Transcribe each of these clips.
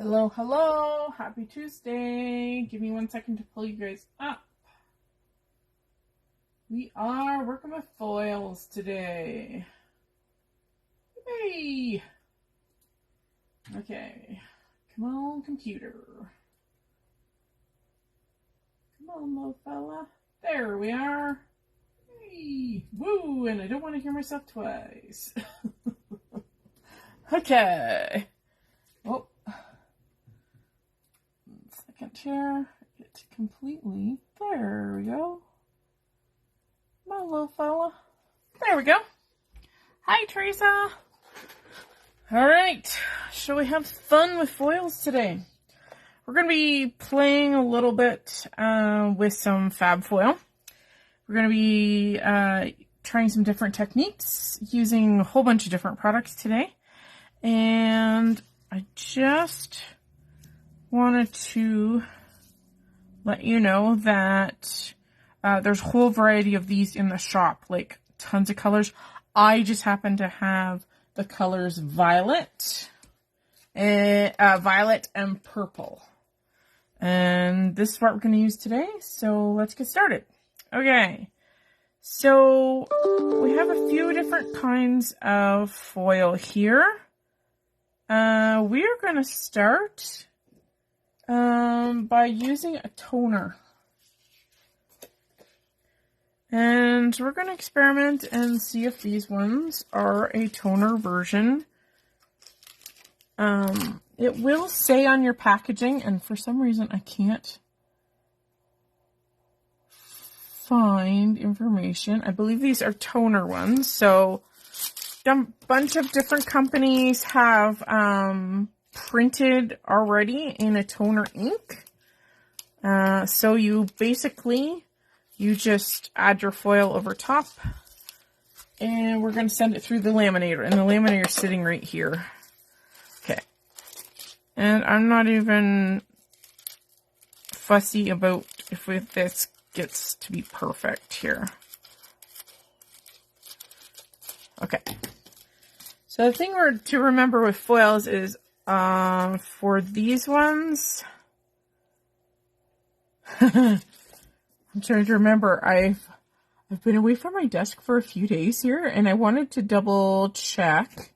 Hello, hello. Happy Tuesday. Give me 1 second to pull you guys up. We are working with foils today. Yay! Okay. Come on, computer. Come on, little fella. There we are. Hey! Woo! And I don't want to hear myself twice. Okay. Oh. Second here. Get completely. There we go. Come on, little fella. There we go. Hi, Teresa. All right. Shall we have fun with foils today? We're going to be playing a little bit with some fab foil. We're going to be trying some different techniques using a whole bunch of different products today. And I just wanted to let you know that there's a whole variety of these in the shop, like tons of colors. I just happen to have the colors violet and purple. And this is what we're going to use today, so let's get started. Okay, so we have a few different kinds of foil here. We're going to start by using a toner. And we're going to experiment and see if these ones are a toner version. It will say on your packaging, and for some reason I can't find information. I believe these are toner ones. So a bunch of different companies have printed already in a toner ink. So you just add your foil over top, and we're going to send it through the laminator, and the laminator is sitting right here. Okay. And I'm not even fussy about if this gets to be perfect here. Okay. So the thing to remember with foils is for these ones, I'm trying to remember, I've been away from my desk for a few days here, and I wanted to double check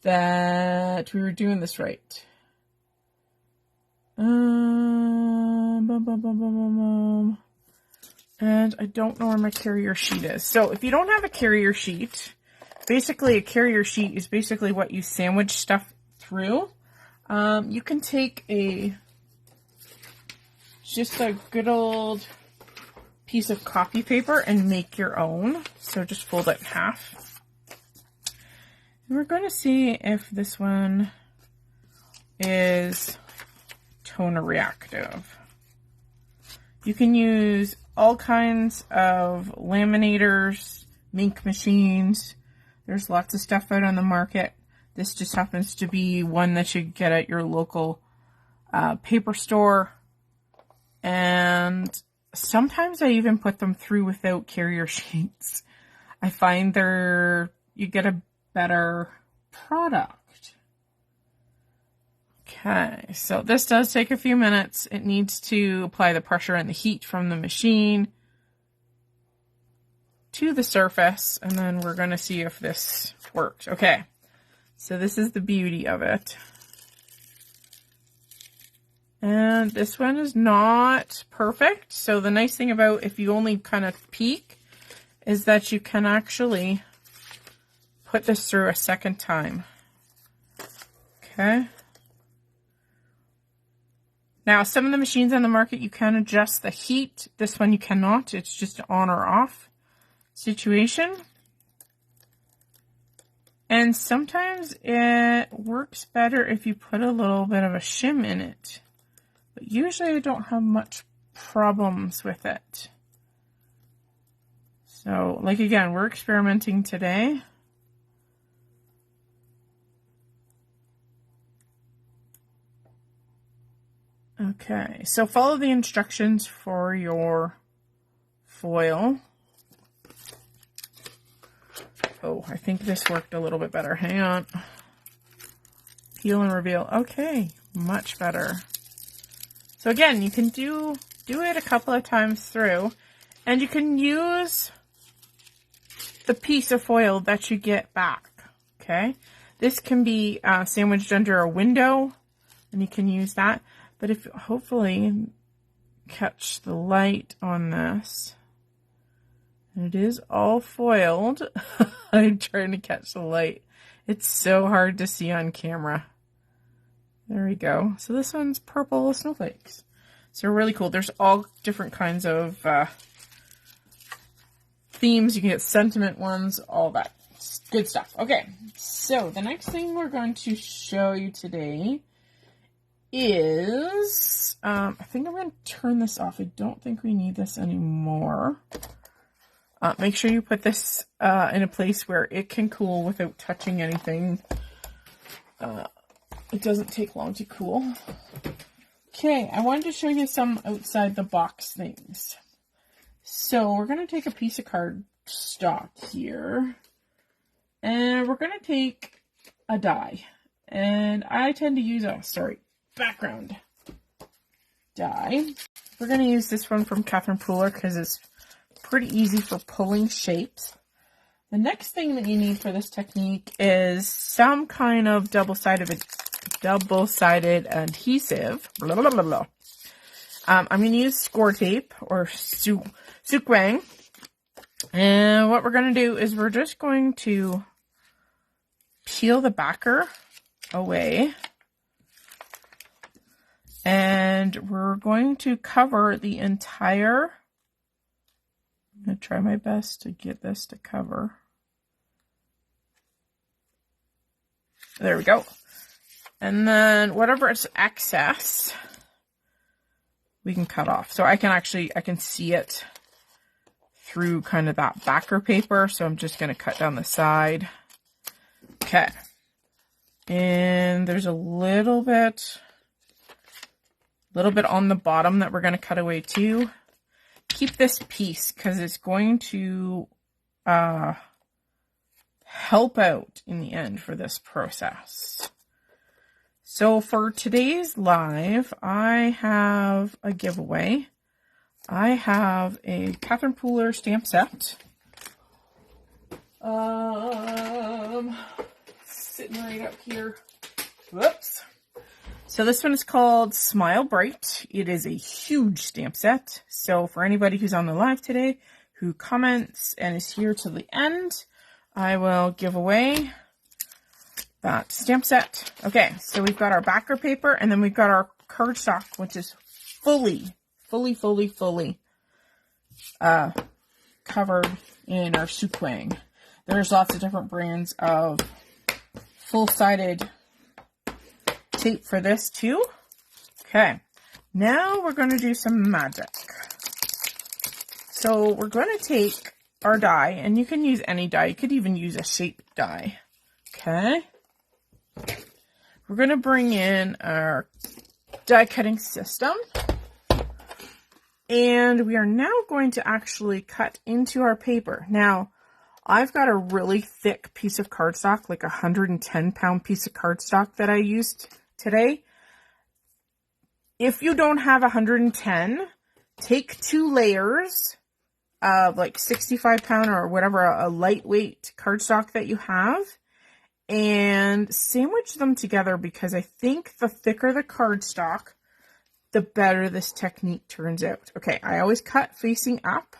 that we were doing this right. And I don't know where my carrier sheet is. So if you don't have a carrier sheet, basically a carrier sheet is basically what you sandwich stuff through. You can take just a good old piece of copy paper and make your own. So just fold it in half. And we're going to see if this one is toner reactive. You can use all kinds of laminators, ink machines. There's lots of stuff out on the market. This just happens to be one that you get at your local paper store. And sometimes I even put them through without carrier sheets. I find you get a better product. Okay, so this does take a few minutes. It needs to apply the pressure and the heat from the machine to the surface, and then we're going to see if this works. Okay, so this is the beauty of it. And this one is not perfect. So the nice thing about if you only kind of peek is that you can actually put this through a second time. Okay. Now, some of the machines on the market, you can adjust the heat. This one you cannot. It's just an on or off situation. And sometimes it works better if you put a little bit of a shim in it. But usually I don't have much problems with it. So, like again, we're experimenting today. Okay, so follow the instructions for your foil. Oh, I think this worked a little bit better. Hang on. Peel and reveal. Okay, much better. So again, you can do it a couple of times through, and you can use the piece of foil that you get back, okay? This can be sandwiched under a window, and you can use that. But if hopefully catch the light on this, and it is all foiled. I'm trying to catch the light. It's so hard to see on camera. There we go. So this one's purple snowflakes. So really cool. There's all different kinds of themes. You can get sentiment ones, all that good stuff. Okay, so the next thing we're going to show you today is, I think I'm going to turn this off. I don't think we need this anymore. Make sure you put this in a place where it can cool without touching anything. It doesn't take long to cool. Okay, I wanted to show you some outside the box things. So we're going to take a piece of cardstock here, and we're going to take a die. And I tend to use a, background die. We're going to use this one from Catherine Pooler because it's pretty easy for pulling shapes. The next thing that you need for this technique is some kind of double-sided adhesive. Blah, blah, blah, blah. I'm going to use score tape or sukwang. And what we're going to do is we're just going to peel the backer away. And we're going to cover the entire... I'm going to try my best to get this to cover. There we go. And then whatever is excess, we can cut off. So I can see it through kind of that backer paper. So I'm just going to cut down the side. Okay. And there's a little bit on the bottom that we're going to cut away too. Keep this piece because it's going to help out in the end for this process. So for today's live, I have a giveaway. I have a Catherine Pooler stamp set. Sitting right up here. Whoops. So this one is called Smile Bright. It is a huge stamp set. So for anybody who's on the live today, who comments and is here till the end, I will give away that stamp set. Okay, so we've got our backer paper, and then we've got our cardstock, which is fully covered in our sukwang. There's lots of different brands of full-sided tape for this too. Okay, now we're going to do some magic. So we're going to take our die, and you can use any die. You could even use a shape die. Okay. We're going to bring in our die cutting system. And we are now going to actually cut into our paper. Now, I've got a really thick piece of cardstock, like a 110-pound piece of cardstock that I used today. If you don't have 110, take 2 layers of like 65-pound or whatever, a lightweight cardstock that you have, and sandwich them together, because I think the thicker the cardstock, the better this technique turns out. Okay, I always cut facing up,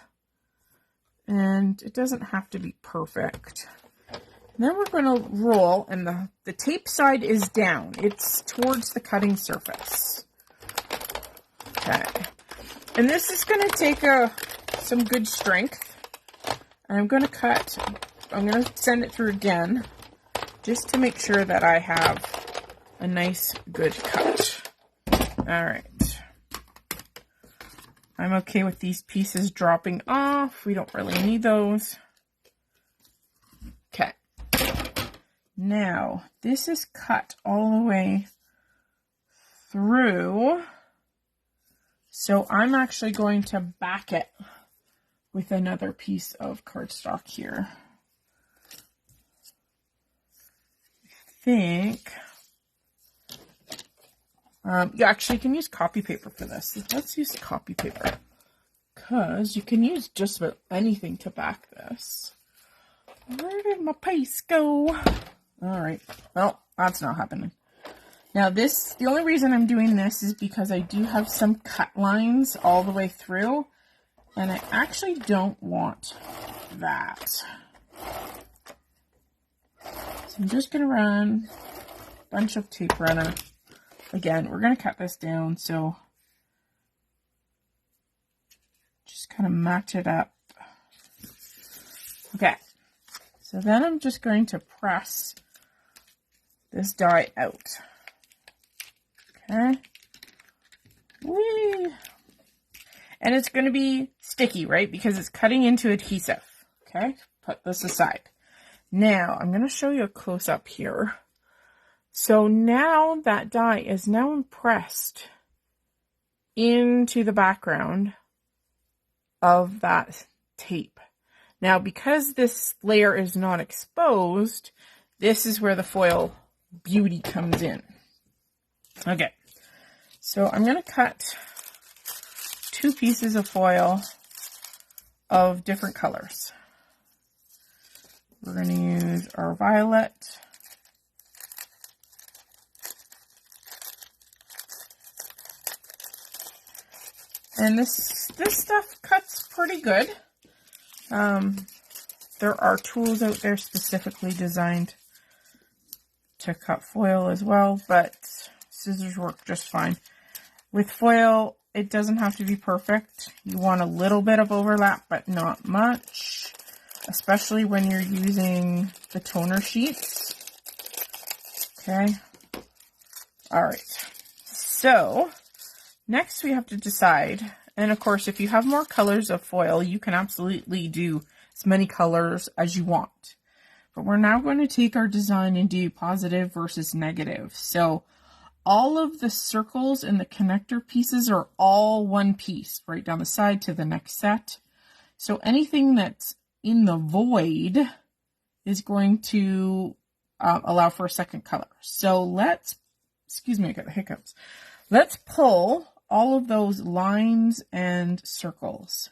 and it doesn't have to be perfect. And then we're going to roll, and the tape side is down. It's towards the cutting surface. Okay. And this is going to take some good strength. And I'm going to send it through again, just to make sure that I have a nice, good cut. All right. I'm okay with these pieces dropping off. We don't really need those. Okay. Now, this is cut all the way through. So I'm actually going to back it with another piece of cardstock here. I think You actually can use copy paper for this. Let's use copy paper, because you can use just about anything to back this. Where did my paste go? All right. Well, that's not happening. Now the only reason I'm doing this is because I do have some cut lines all the way through, and I actually don't want that. So I'm just going to run a bunch of tape runner. Again, we're going to cut this down, so just kind of match it up. Okay, so then I'm just going to press this die out. Okay. Whee! And it's going to be sticky, right? Because it's cutting into adhesive. Okay, put this aside. Now, I'm going to show you a close-up here. So now that die is now impressed into the background of that tape. Now, because this layer is not exposed, this is where the foil beauty comes in. Okay, so I'm going to cut 2 pieces of foil of different colors. We're going to use our violet. And this stuff cuts pretty good. There are tools out there specifically designed to cut foil as well, but scissors work just fine. With foil, it doesn't have to be perfect. You want a little bit of overlap, but not much, especially when you're using the toner sheets. Okay. All right. So next we have to decide, and of course, if you have more colors of foil, you can absolutely do as many colors as you want. But we're now going to take our design and do positive versus negative. So all of the circles and the connector pieces are all one piece, right down the side to the next set. So anything that's in the void is going to allow for a second color. So excuse me, I got the hiccups. Let's pull all of those lines and circles.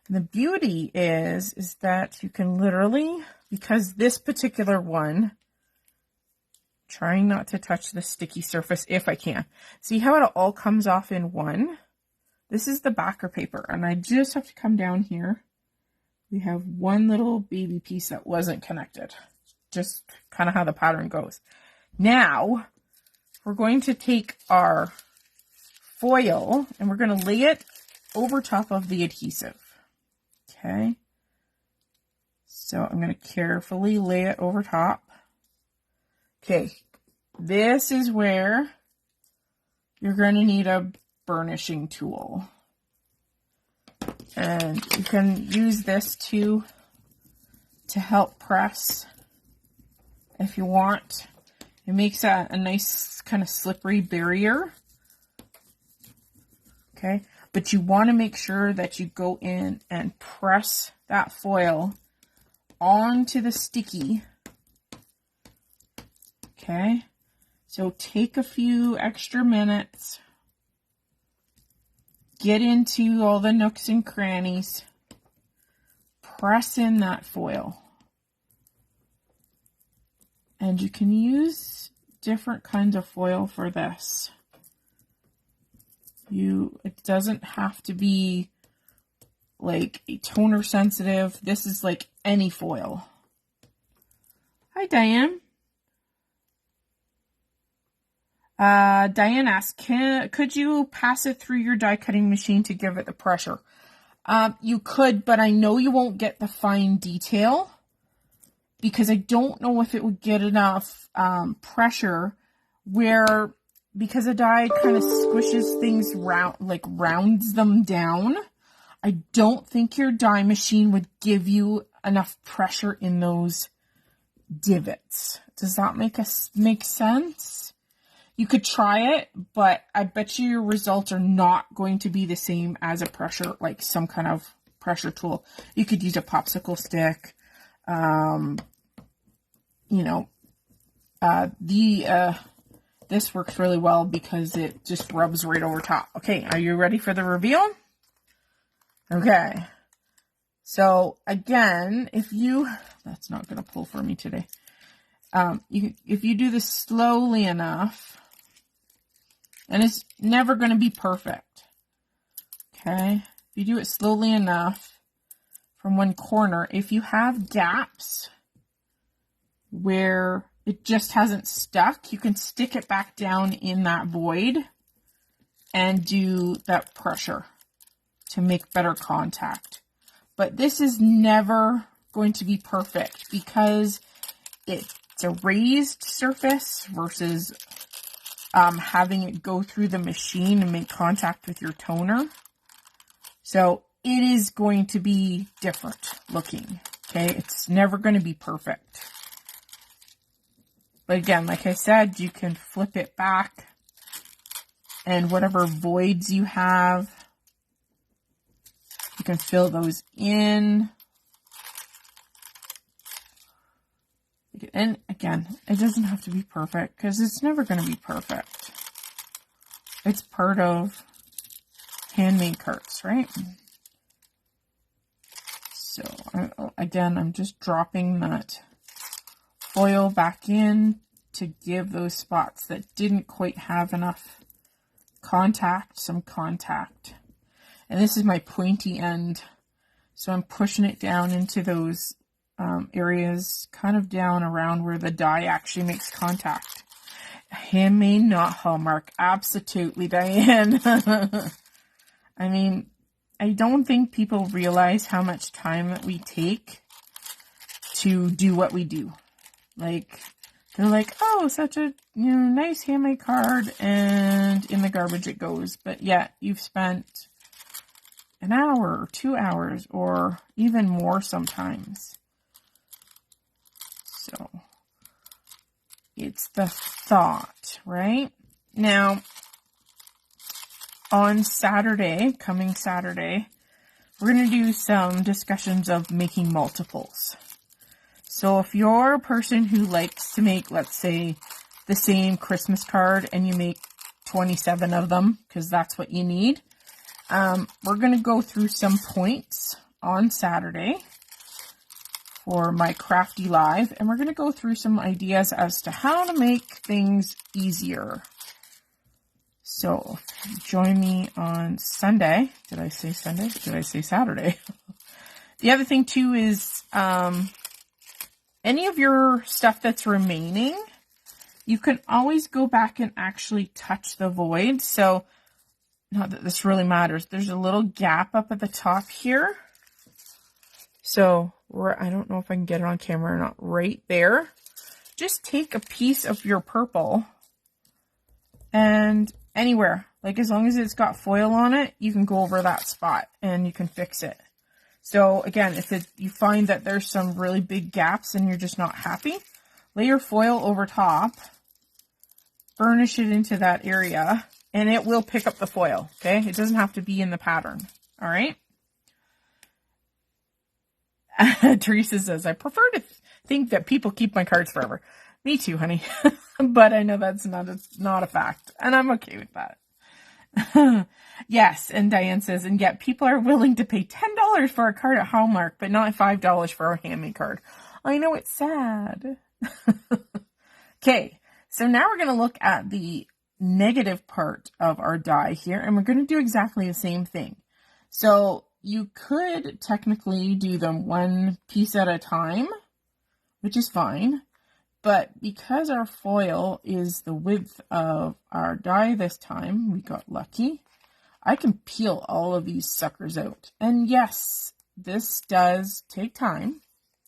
And the beauty is that you can literally, because this particular one, trying not to touch the sticky surface if I can. See how it all comes off in one? This is the backer paper, and I just have to come down here. We have one little baby piece that wasn't connected. Just kind of how the pattern goes. Now, we're going to take our foil and we're going to lay it over top of the adhesive. Okay. So I'm going to carefully lay it over top. Okay. This is where you're going to need a burnishing tool. And you can use this to help press if you want. It makes a nice kind of slippery barrier. Okay, but you want to make sure that you go in and press that foil onto the sticky. Okay, so take a few extra minutes. Get into all the nooks and crannies. Press in that foil. And you can use different kinds of foil for this. It doesn't have to be like a toner sensitive. This is like any foil. Hi, Diane. Diane asked, could you pass it through your die cutting machine to give it the pressure? You could, but I know you won't get the fine detail because I don't know if it would get enough pressure where, because a die kind of squishes things rounds them down. I don't think your die machine would give you enough pressure in those divots. Does that make sense? You could try it, but I bet you your results are not going to be the same as a pressure, like some kind of pressure tool. You could use a popsicle stick. this works really well because it just rubs right over top. Okay, are you ready for the reveal? Okay. So again, that's not going to pull for me today. If you do this slowly enough, and it's never going to be perfect. Okay. If you do it slowly enough from one corner, if you have gaps where it just hasn't stuck, you can stick it back down in that void and do that pressure to make better contact. But this is never going to be perfect because it's a raised surface versus having it go through the machine and make contact with your toner. So it is going to be different looking. Okay, it's never going to be perfect. But again, like I said, you can flip it back and whatever voids you have, you can fill those in. And again, it doesn't have to be perfect because it's never going to be perfect. It's part of handmade carts, right? So again, I'm just dropping that foil back in to give those spots that didn't quite have enough contact, some contact. And this is my pointy end. So I'm pushing it down into those areas, kind of down around where the die actually makes contact. Handmade, not Hallmark. Absolutely, Diane. I mean, I don't think people realize how much time that we take to do what we do. Like, they're like, oh, such a nice handmade card, and in the garbage it goes. But yet, you've spent an hour or 2 hours or even more sometimes. So, it's the thought, right? Now, on Saturday, coming Saturday, we're going to do some discussions of making multiples. So if you're a person who likes to make, let's say, the same Christmas card and you make 27 of them, because that's what you need, we're going to go through some points on Saturday for my Crafty Live, and we're going to go through some ideas as to how to make things easier. So join me on Sunday. Did I say Sunday? Did I say Saturday? The other thing too is any of your stuff that's remaining, you can always go back and actually touch the void. So not that this really matters. There's a little gap up at the top here. So I don't know if I can get it on camera or not, right there. Just take a piece of your purple and anywhere, like as long as it's got foil on it, you can go over that spot and you can fix it. So again, if you find that there's some really big gaps and you're just not happy, lay your foil over top, burnish it into that area, and it will pick up the foil, okay? It doesn't have to be in the pattern, all right? Teresa says, I prefer to think that people keep my cards forever. Me too, honey. But I know that's not a fact, and I'm okay with that. Yes, and Diane says, and yet people are willing to pay $10 for a card at Hallmark, but not $5 for a handmade card. I know, it's sad. Okay, so now we're going to look at the negative part of our die here, and we're going to do exactly the same thing. So you could technically do them one piece at a time, which is fine. But because our foil is the width of our die this time, we got lucky, I can peel all of these suckers out. And yes, this does take time,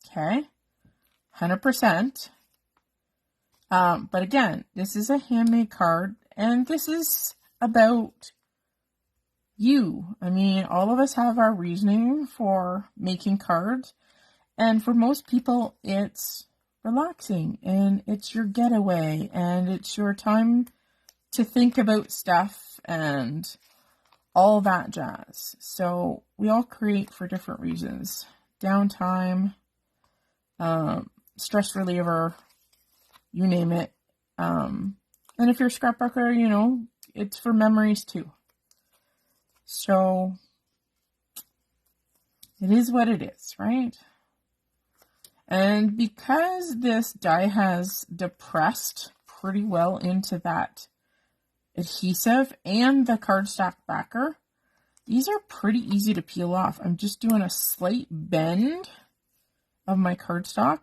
okay, 100%. But again, this is a handmade card, and this is about you. I mean, all of us have our reasoning for making cards, and for most people, it's relaxing, and it's your getaway, and it's your time to think about stuff and all that jazz. So we all create for different reasons. Downtime, stress reliever, you name it. And if you're a scrapbooker, you know, it's for memories too. So it is what it is, right? And because this die has depressed pretty well into that adhesive and the cardstock backer, these are pretty easy to peel off. I'm just doing a slight bend of my cardstock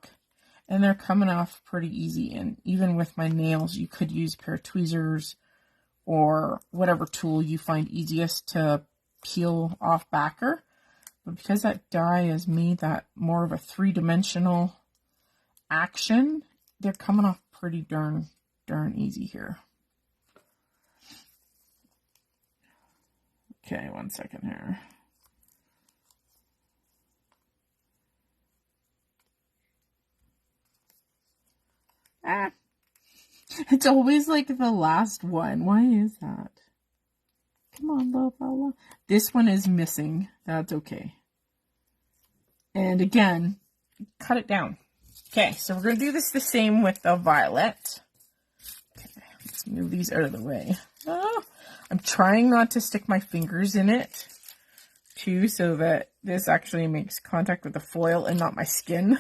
and they're coming off pretty easy. And even with my nails, you could use a pair of tweezers or whatever tool you find easiest to peel off backer. But because that die has made that more of a three-dimensional action, they're coming off pretty darn easy here. Okay, 1 second here. It's always like the last one. Why is that? Come on, little fella. This one is missing. That's okay. And again, cut it down. Okay, so we're going to do this the same with the violet. Okay, let's move these out of the way. Oh, I'm trying not to stick my fingers in it, too, so that this actually makes contact with the foil and not my skin.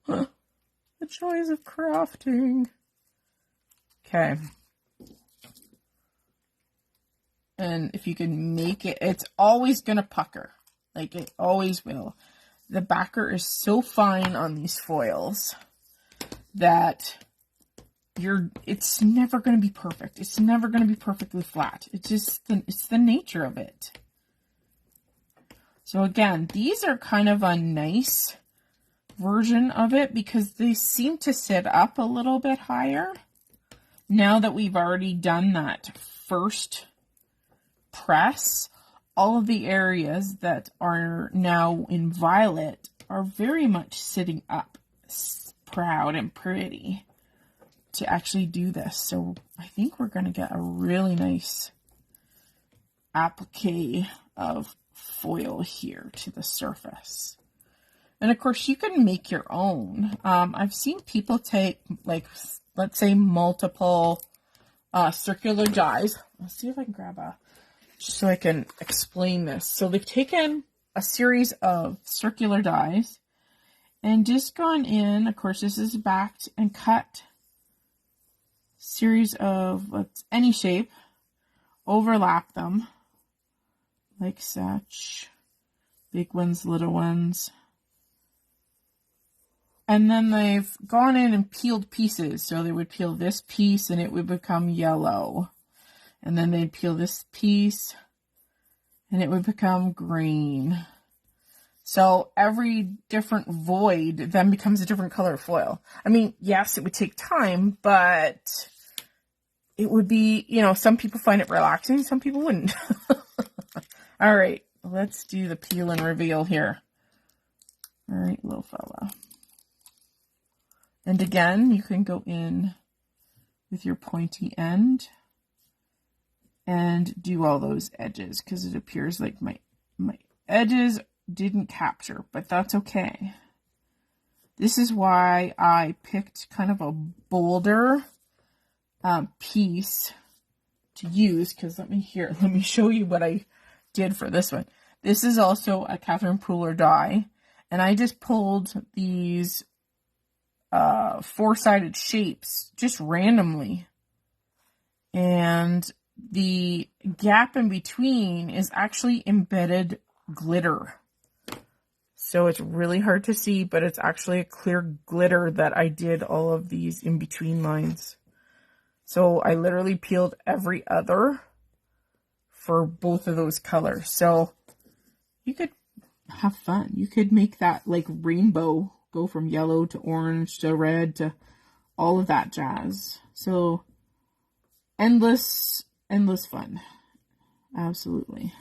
The joys of crafting. Okay. And if you can make it, it's always going to pucker. Like it always will. The backer is so fine on these foils that it's never going to be perfect. It's never going to be perfectly flat. It's just, it's the nature of it. So again, these are kind of a nice version of it because they seem to sit up a little bit higher. Now that we've already done that first press, all of the areas that are now in violet are very much sitting up, proud and pretty to actually do this. So I think we're going to get a really nice applique of foil here to the surface. And of course you can make your own. I've seen people take, like, let's say multiple circular dies. Let's see if I can grab just so I can explain this. So they've taken a series of circular dies and just gone in, of course this is backed, and cut series of any shape, overlap them like such, big ones, little ones. And then they've gone in and peeled pieces. So they would peel this piece and it would become yellow. And then they'd peel this piece and it would become green. So every different void then becomes a different color of foil. I mean, yes, it would take time, but it would be, you know, some people find it relaxing, some people wouldn't. All right, let's do the peel and reveal here. All right, little fella. And again, you can go in with your pointy end and do all those edges because it appears like my edges didn't capture, but that's okay. This is why I picked kind of a bolder piece to use, because let me show you what I did for this one. This is also a Catherine Pooler die, and I just pulled these four-sided shapes just randomly, and the gap in between is actually embedded glitter, so it's really hard to see, but it's actually a clear glitter that I did all of these in between lines. So I literally peeled every other for both of those colors. So you could have fun. You could make that like rainbow, go from yellow to orange to red to all of that jazz. So endless fun. Absolutely.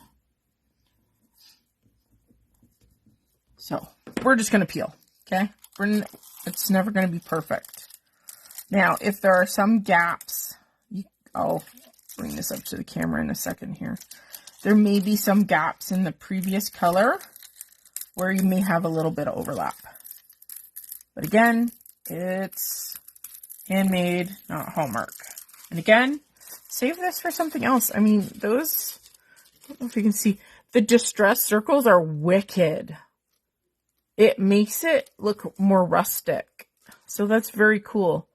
So we're just going to peel. Okay. It's never going to be perfect. Now, if there are some gaps, I'll bring this up to the camera in a second here. There may be some gaps in the previous color where you may have a little bit of overlap. But again, it's handmade, not Hallmark. And again, save this for something else. I mean, those, I don't know if you can see, the distress circles are wicked. It makes it look more rustic. So that's very cool.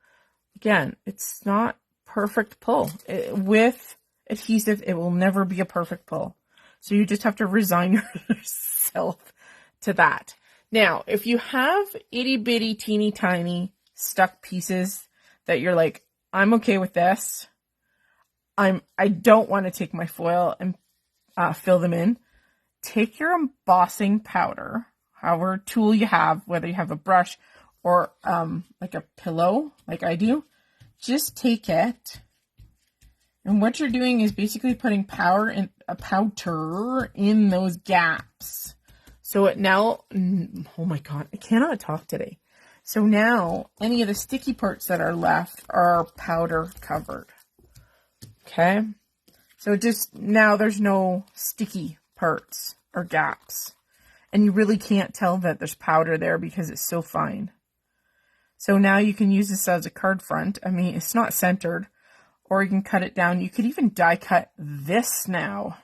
Again, it's not perfect pull. With adhesive, it will never be a perfect pull. So you just have to resign yourself to that. Now, if you have itty bitty teeny tiny stuck pieces that you're like, I'm okay with this. I don't want to take my foil and fill them in. Take your embossing powder, however tool you have, whether you have a brush or like a pillow, like I do. Just take it. And what you're doing is basically putting powder in those gaps. So it now, oh my God, I cannot talk today. So now any of the sticky parts that are left are powder covered. Okay. So just now there's no sticky parts or gaps. And you really can't tell that there's powder there because it's so fine. So now you can use this as a card front. I mean, it's not centered. Or you can cut it down. You could even die cut this now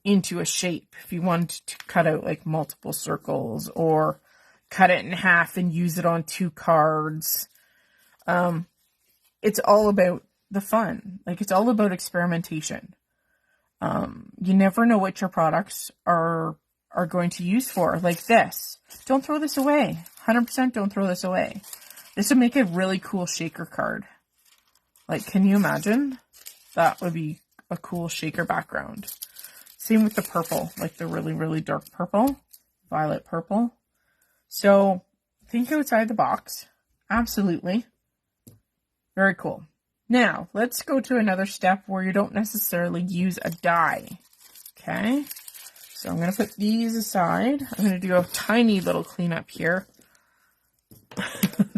into a shape if you wanted to cut out like multiple circles, or cut it in half and use it on 2 cards. It's all about the fun. Like, it's all about experimentation. You never know what your products are going to use for. Like this. Don't throw this away. 100% don't throw this away. This would make a really cool shaker card. Like, can you imagine? That would be a cool shaker background. Same with the purple, like the really, really dark purple, violet purple. So think outside the box. Absolutely. Very cool. Now, let's go to another step where you don't necessarily use a die. Okay. So I'm going to put these aside. I'm going to do a tiny little cleanup here.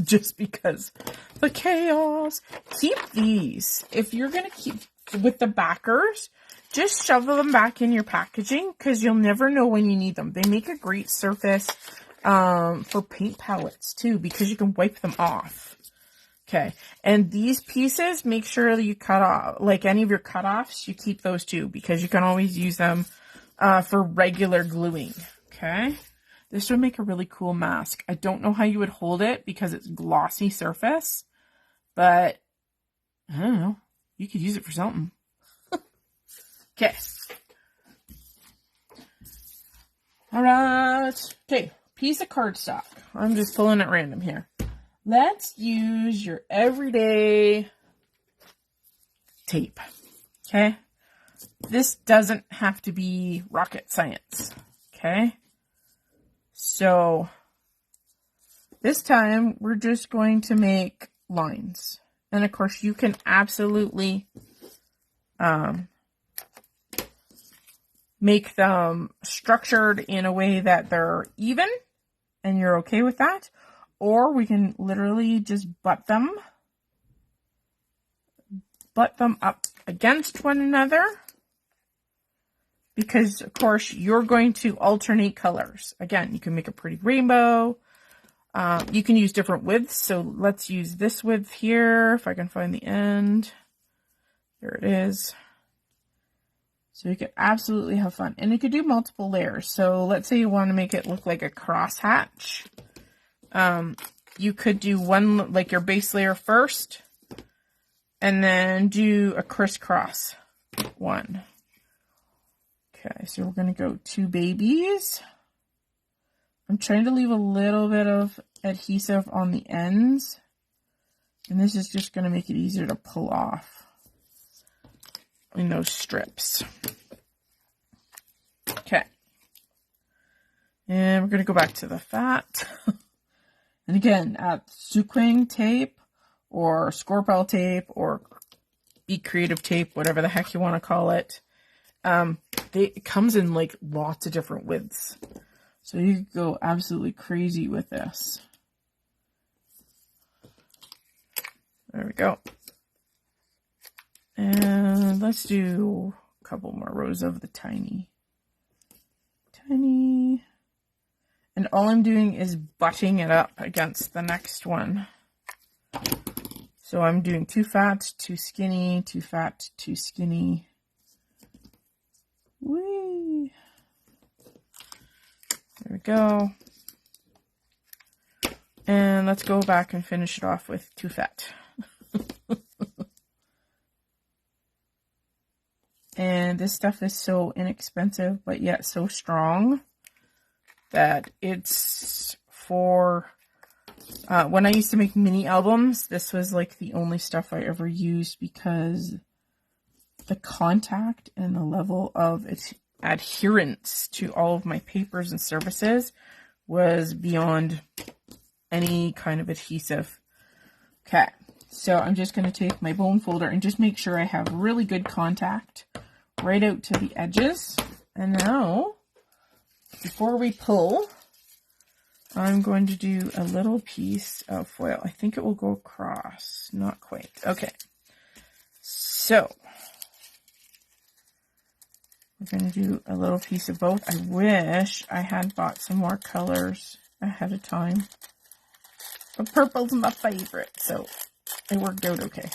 Just because the chaos. Keep these. If you're going to keep with the backers, just shovel them back in your packaging because you'll never know when you need them. They make a great surface for paint palettes too, because you can wipe them off. Okay. And these pieces, make sure that you cut off, like any of your cutoffs, you keep those too, because you can always use them for regular gluing. Okay. This would make a really cool mask. I don't know how you would hold it because it's glossy surface, but I don't know. You could use it for something. Okay. All right. Okay. Piece of cardstock. I'm just pulling at random here. Let's use your everyday tape. Okay. This doesn't have to be rocket science. Okay. So this time we're just going to make lines. And of course you can absolutely make them structured in a way that they're even and you're okay with that. Or we can literally just butt them up against one another. Because, of course, you're going to alternate colors. Again, you can make a pretty rainbow. You can use different widths. So let's use this width here, if I can find the end. There it is. So you could absolutely have fun. And you could do multiple layers. So let's say you want to make it look like a crosshatch. You could do one, like your base layer first. And then do a crisscross one. Okay, so we're going to go 2 babies. I'm trying to leave a little bit of adhesive on the ends. And this is just going to make it easier to pull off in those strips. Okay. And we're going to go back to the fat. And again, Suquang tape or Scorpel tape or Be Creative tape, whatever the heck you want to call it. It comes in like lots of different widths. So you could go absolutely crazy with this. There we go. And let's do a couple more rows of the tiny. And all I'm doing is butting it up against the next one. So I'm doing too fat, too skinny, too fat, too skinny. Whee! There we go. And let's go back and finish it off with too fat. And this stuff is so inexpensive, but yet so strong that it's for, when I used to make mini albums, this was like the only stuff I ever used because the contact and the level of adherence to all of my papers and services was beyond any kind of adhesive. Okay, so I'm just going to take my bone folder and just make sure I have really good contact right out to the edges. And now, before we pull, I'm going to do a little piece of foil. I think it will go across. Not quite. Okay. So, we're going to do a little piece of both. I wish I had bought some more colors ahead of time. But purple's my favorite, so it worked out okay.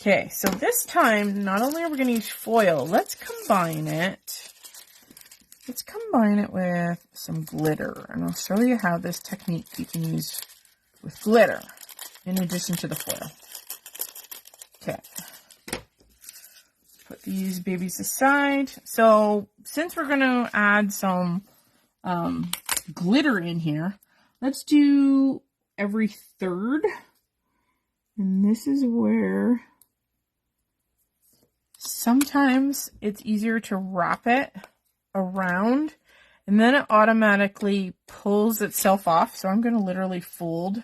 Okay, so this time, not only are we going to use foil, let's combine it. Let's combine it with some glitter. And I'll show you how this technique you can use with glitter in addition to the foil. Okay. Put these babies aside. So, since we're going to add some glitter in here, let's do every third. And this is where sometimes it's easier to wrap it around and then it automatically pulls itself off. So I'm going to literally fold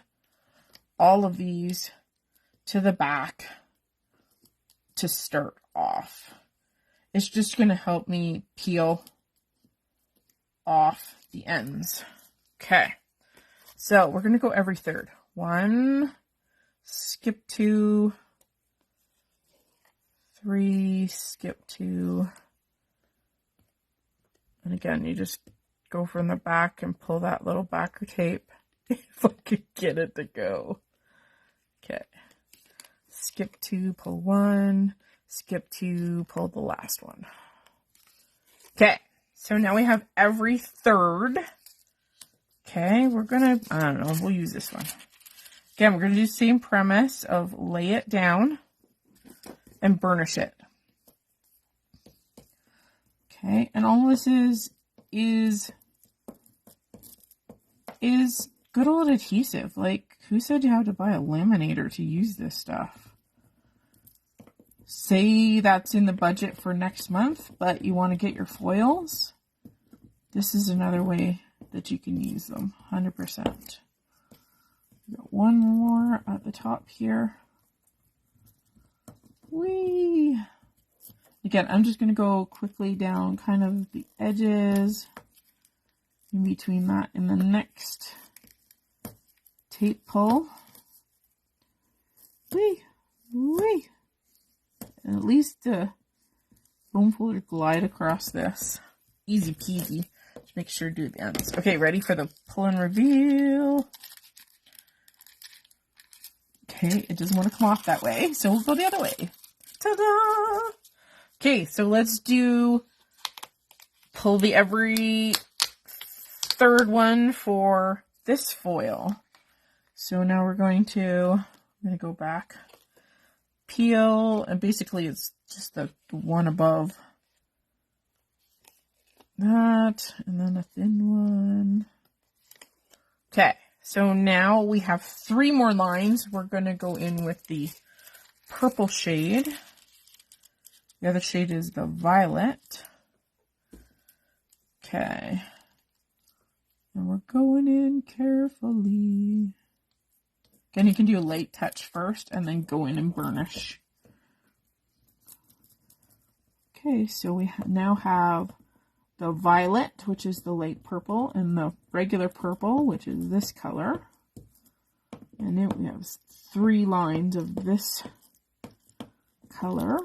all of these to the back to start off. It's just going to help me peel off the ends. Okay, so we're going to go every third. 1, skip 2, 3, skip 2. And again, you just go from the back and pull that little backer tape if I could get it to go. Okay, skip 2, pull 1, skip 2, pull the last one. Okay, so now we have every third. Okay, we're gonna, I don't know, we'll use this one. Again, we're gonna do the same premise of lay it down and burnish it. Okay, and all this is good old adhesive. Like, who said you had to buy a laminator to use this stuff? Say that's in the budget for next month, but you want to get your foils. This is another way that you can use them, 100%. Got one more at the top here. Whee! Again, I'm just going to go quickly down kind of the edges in between that and the next tape pull. Whee! Whee! And at least the bone folder glide across this. Easy peasy. Just make sure to do the ends. Okay, ready for the pull and reveal. Okay, it doesn't want to come off that way, so we'll go the other way. Ta-da! Okay, so let's do pull the every third one for this foil. So now we're going to, I'm going to go back, peel, and basically it's just the one above that, and then a thin one. Okay, so now we have 3 more lines. We're going to go in with the purple shade. The other shade is the violet. Okay. And we're going in carefully. Again, you can do a light touch first and then go in and burnish. Okay, so we now have the violet, which is the light purple, and the regular purple, which is this color. And then we have 3 lines of this color.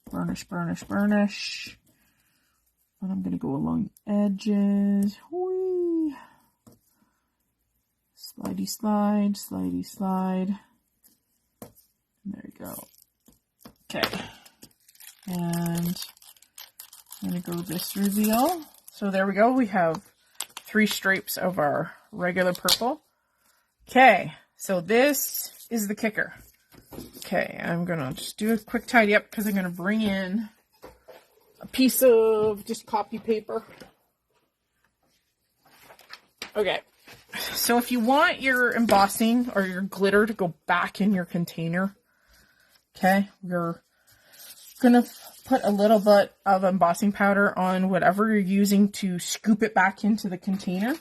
Burnish, burnish, burnish. And I'm going to go along the edges. Whee! Slidey slide, slidey slide. There you go. Okay. And I'm going to go this reveal. So there we go. We have 3 stripes of our regular purple. Okay. So this is the kicker. Okay. I'm going to just do a quick tidy up because I'm going to bring in a piece of just copy paper. Okay. So if you want your embossing or your glitter to go back in your container, okay, we're going to put a little bit of embossing powder on whatever you're using to scoop it back into the container.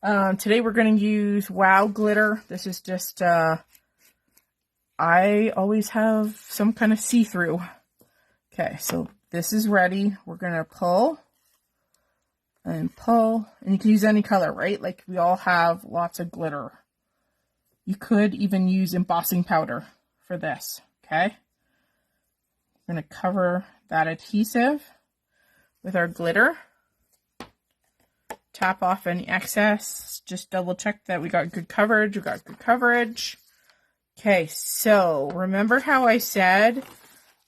Today we're going to use Wow glitter. This is just, I always have some kind of see-through. Okay, so this is ready. We're going to pull. And pull, and you can use any color, right? Like we all have lots of glitter. You could even use embossing powder for this, okay? We're going to cover that adhesive with our glitter. Tap off any excess. Just double check that we got good coverage. We got good coverage. Okay, so remember how I said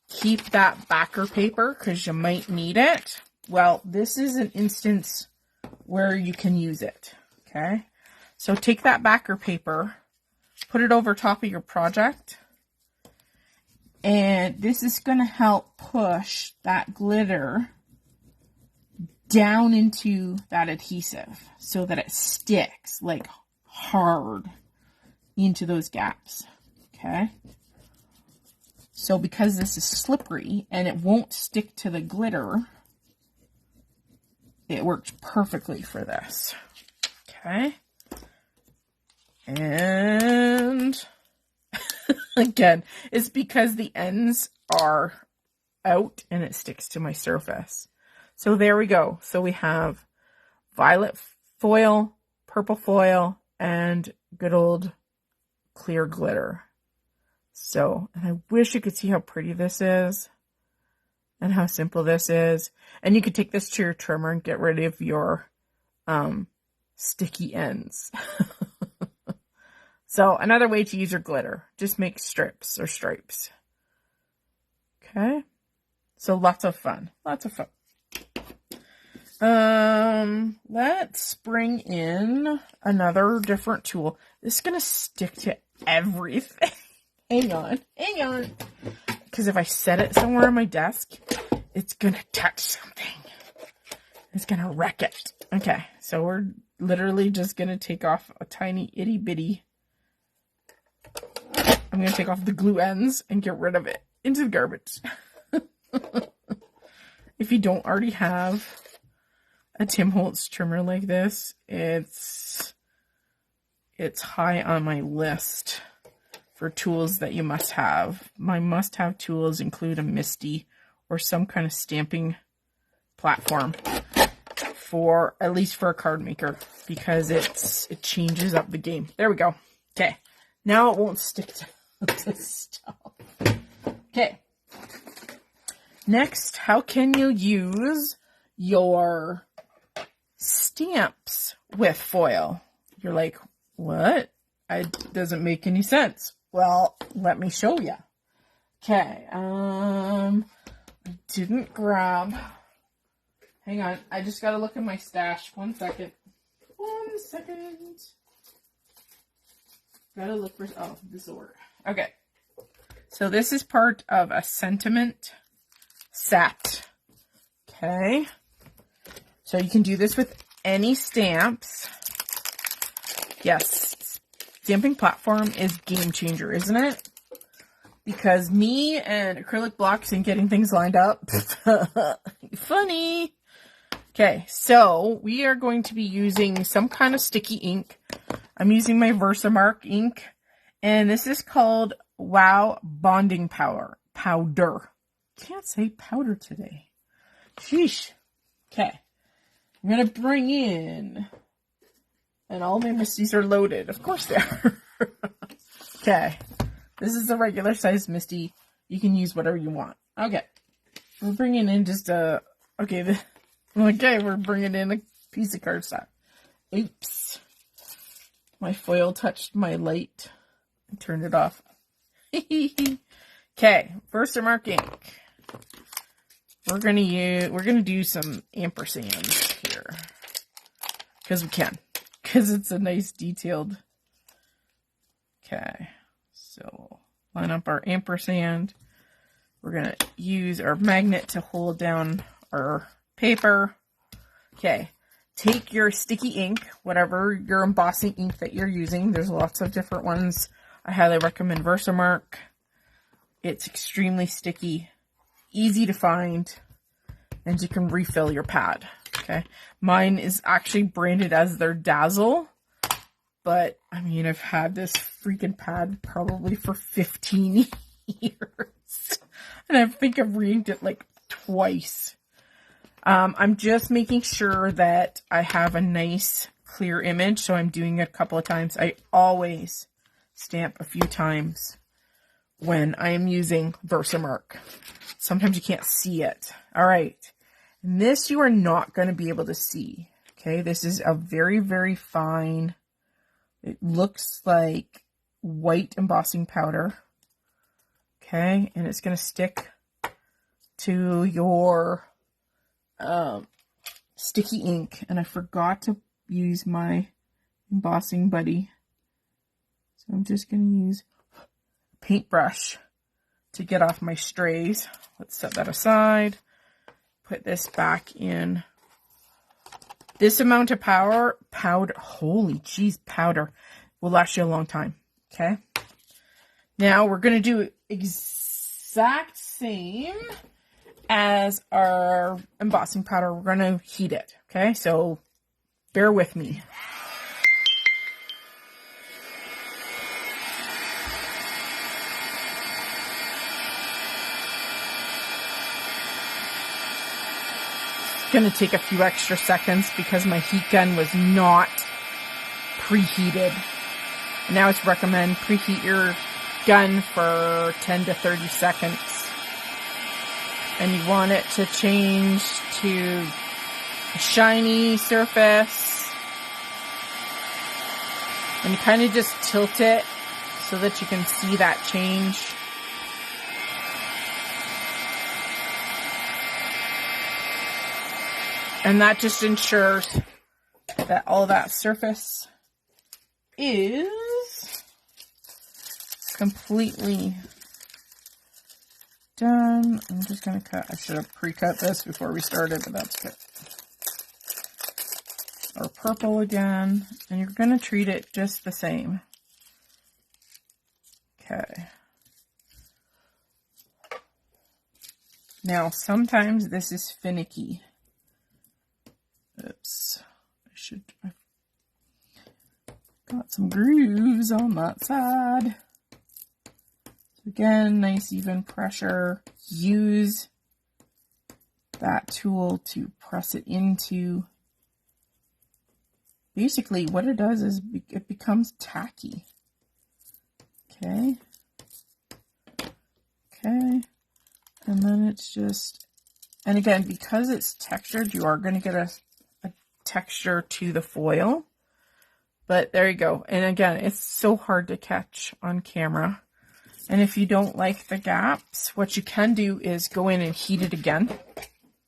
keep that backer paper because you might need it? Well, this is an instance where you can use it, okay? So take that backer paper, put it over top of your project, and this is going to help push that glitter down into that adhesive so that it sticks like hard into those gaps, okay? So because this is slippery and it won't stick to the glitter, it works perfectly for this. Okay. And again, it's because the ends are out and it sticks to my surface. So there we go. So we have violet foil, purple foil, and good old clear glitter. So, and I wish you could see how pretty this is. And how simple this is. And you could take this to your trimmer and get rid of your sticky ends. So another way to use your glitter. Just make strips or stripes. Okay. So lots of fun. Lots of fun. Let's bring in another different tool. This is going to stick to everything. Hang on. Hang on. Because if I set it somewhere on my desk, it's going to touch something. It's going to wreck it. Okay, so we're literally just going to take off a tiny itty bitty. I'm going to take off the glue ends and get rid of it into the garbage. If you don't already have a Tim Holtz trimmer like this, it's high on my list for tools that you must have. My must-have tools include a MISTI or some kind of stamping platform for, at least for a card maker, because it changes up the game. There we go. Okay. Now it won't stick to the stuff. Okay. Next, how can you use your stamps with foil? You're like, what? It doesn't make any sense. Well, let me show you. Okay, I didn't grab. Hang on, I just gotta look at my stash. 1 second. 1 second. Gotta look for. Oh, this will work. Okay, so this is part of a sentiment set. Okay, so you can do this with any stamps. Yes. Stamping platform is game changer, isn't it? Because me and acrylic blocks and getting things lined up. Funny. Okay, so we are going to be using some kind of sticky ink. I'm using my Versamark ink. And this is called Wow Bonding Powder. Can't say powder today. Sheesh. Okay. I'm going to bring in... And all my MISTIs are loaded. Of course they are. Okay. This is a regular size MISTI. You can use whatever you want. Okay. We're bringing in just a... Okay, we're bringing in a piece of cardstock. Oops. My foil touched my light. I turned it off. Okay, Versamark ink. We're gonna do some ampersands here. Because we can. Because it's a nice detailed. Okay. So line up our ampersand. We're gonna use our magnet to hold down our paper. Okay. Take your sticky ink, whatever your embossing ink that you're using. There's lots of different ones. I highly recommend Versamark. It's extremely sticky, easy to find, and you can refill your pad. Okay. Mine is actually branded as their Dazzle, but I mean, I've had this freaking pad probably for 15 years, and I think I've re-inked it like twice. I'm just making sure that I have a nice clear image, so I'm doing it a couple of times. I always stamp a few times when I am using Versamark. Sometimes you can't see it. All right. And this you are not going to be able to see. Okay. This is a very, very fine. It looks like white embossing powder. Okay. And it's going to stick to your sticky ink. And I forgot to use my embossing buddy. So I'm just going to use paintbrush to get off my strays. Let's set that aside. Put this back in. This amount of powder, holy jeez, powder will last you a long time. Okay. Now we're going to do exact same as our embossing powder. We're going to heat it. Okay. So bear with me. Going to take a few extra seconds because my heat gun was not preheated. And I always recommend preheat your gun for 10 to 30 seconds. And you want it to change to a shiny surface. And you kind of just tilt it so that you can see that change. And that just ensures that all that surface is completely done. I'm just going to cut. I should have pre-cut this before we started, but that's good. Our purple again. And you're going to treat it just the same. Okay. Now, sometimes this is finicky. Oops, I've got some grooves on that side. So again, nice even pressure. Use that tool to press it into. Basically, what it does is it becomes tacky. Okay. Okay. And then it's just, and again, because it's textured, you are going to get a texture to the foil, but there you go. And again, it's so hard to catch on camera. And if you don't like the gaps, what you can do is go in and heat it again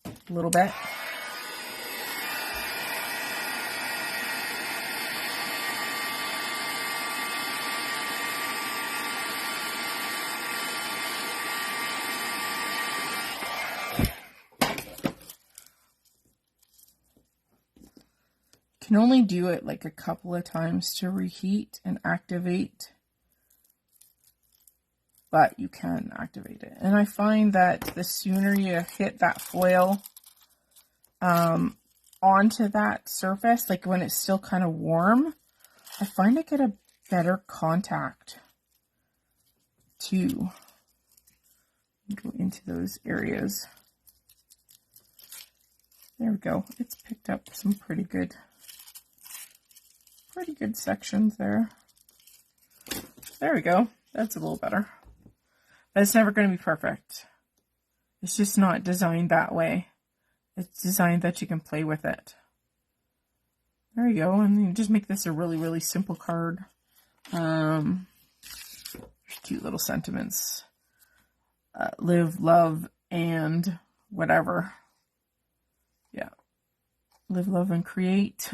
a little bit. Can only do it like a couple of times to reheat and activate, but you can activate it. And I find that the sooner you hit that foil onto that surface, like when it's still kind of warm, I find I get a better contact to go into those areas. There we go. It's picked up some pretty good sections there. There we go. That's a little better. But it's never going to be perfect. It's just not designed that way. It's designed that you can play with it. There you go. And you just make this a really, really simple card. Cute little sentiments. Live, love, and whatever. Yeah. Live, love, and create.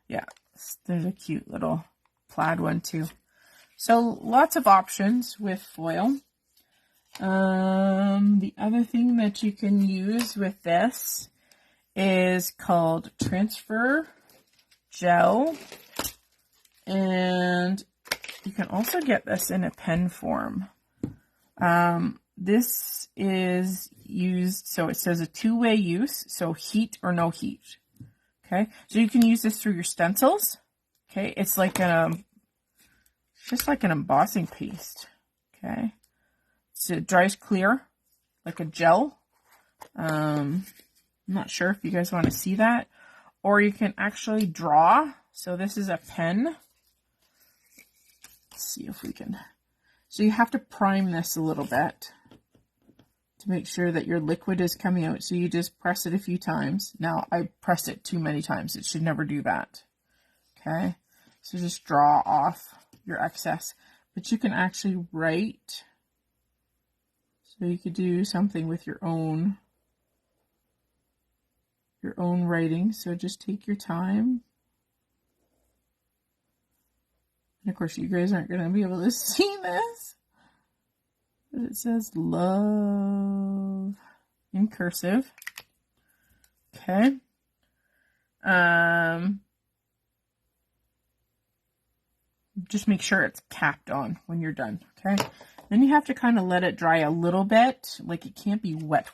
Yeah. There's a cute little plaid one too. So lots of options with foil. The other thing that you can use with this is called transfer gel. And you can also get this in a pen form. This is used, so it says a two-way use, so heat or no heat. Okay, so you can use this through your stencils. Okay, it's like just like an embossing paste. Okay, so it dries clear, like a gel. I'm not sure if you guys want to see that, or you can actually draw. So this is a pen. Let's see if we can. So you have to prime this a little bit to make sure that your liquid is coming out. So you just press it a few times. Now I pressed it too many times. It should never do that. Okay, so just draw off your excess, but you can actually write. So you could do something with your own writing. So just take your time. And of course you guys aren't going to be able to see this, but it says love in cursive. Okay. Just make sure it's capped on when you're done. Okay. Then you have to kind of let it dry a little bit. Like it can't be wet.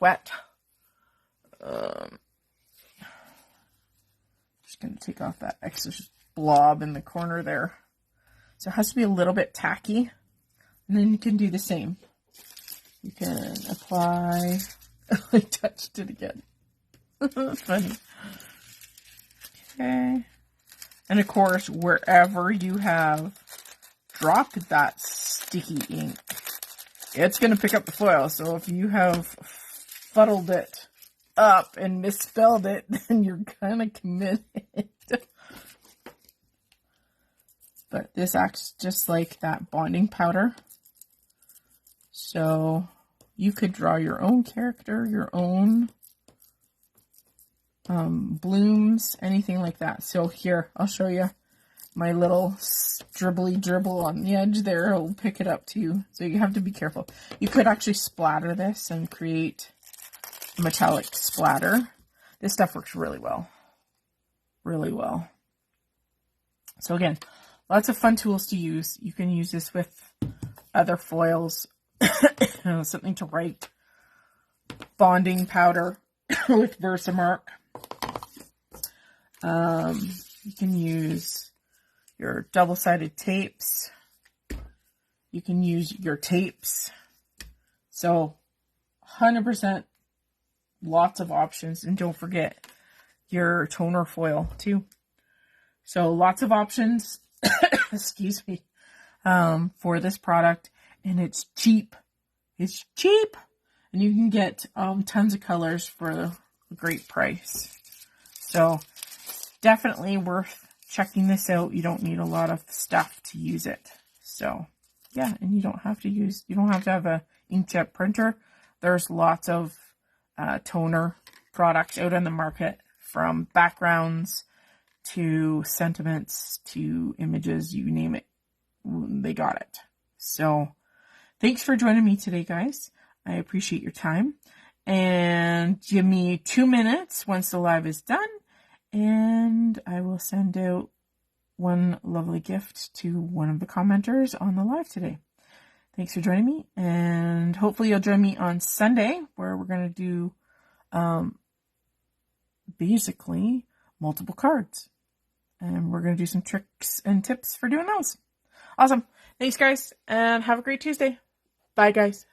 Just going to take off that extra blob in the corner there. So it has to be a little bit tacky. And then you can do the same. You can apply. I touched it again. Funny. Okay. And of course, wherever you have dropped that sticky ink, it's going to pick up the foil. So if you have fuddled it up and misspelled it, then you're kind of committed. But this acts just like that bonding powder. So you could draw your own character, your own blooms, anything like that. So here, I'll show you my little dribbly dribble on the edge there. I'll pick it up too. So you have to be careful. You could actually splatter this and create metallic splatter. This stuff works really well. Really well. So again, lots of fun tools to use. You can use this with other foils. Something to write. Bonding powder with Versamark. You can use your double-sided tapes. You can use your tapes. So 100% lots of options. And don't forget your toner foil too. So lots of options, excuse me, for this product. And it's cheap. It's cheap. And you can get tons of colors for a great price. So definitely worth checking this out. You don't need a lot of stuff to use it. So yeah, and you don't have to have a inkjet printer. There's lots of toner products out on the market, from backgrounds to sentiments to images, you name it, they got it. So thanks for joining me today, guys. I appreciate your time. And give me 2 minutes once the live is done, and I will send out one lovely gift to one of the commenters on the live today. Thanks for joining me, and hopefully you'll join me on Sunday, where we're going to do basically multiple cards. And we're going to do some tricks and tips for doing those. Awesome. Thanks, guys, and have a great Tuesday. Bye, guys.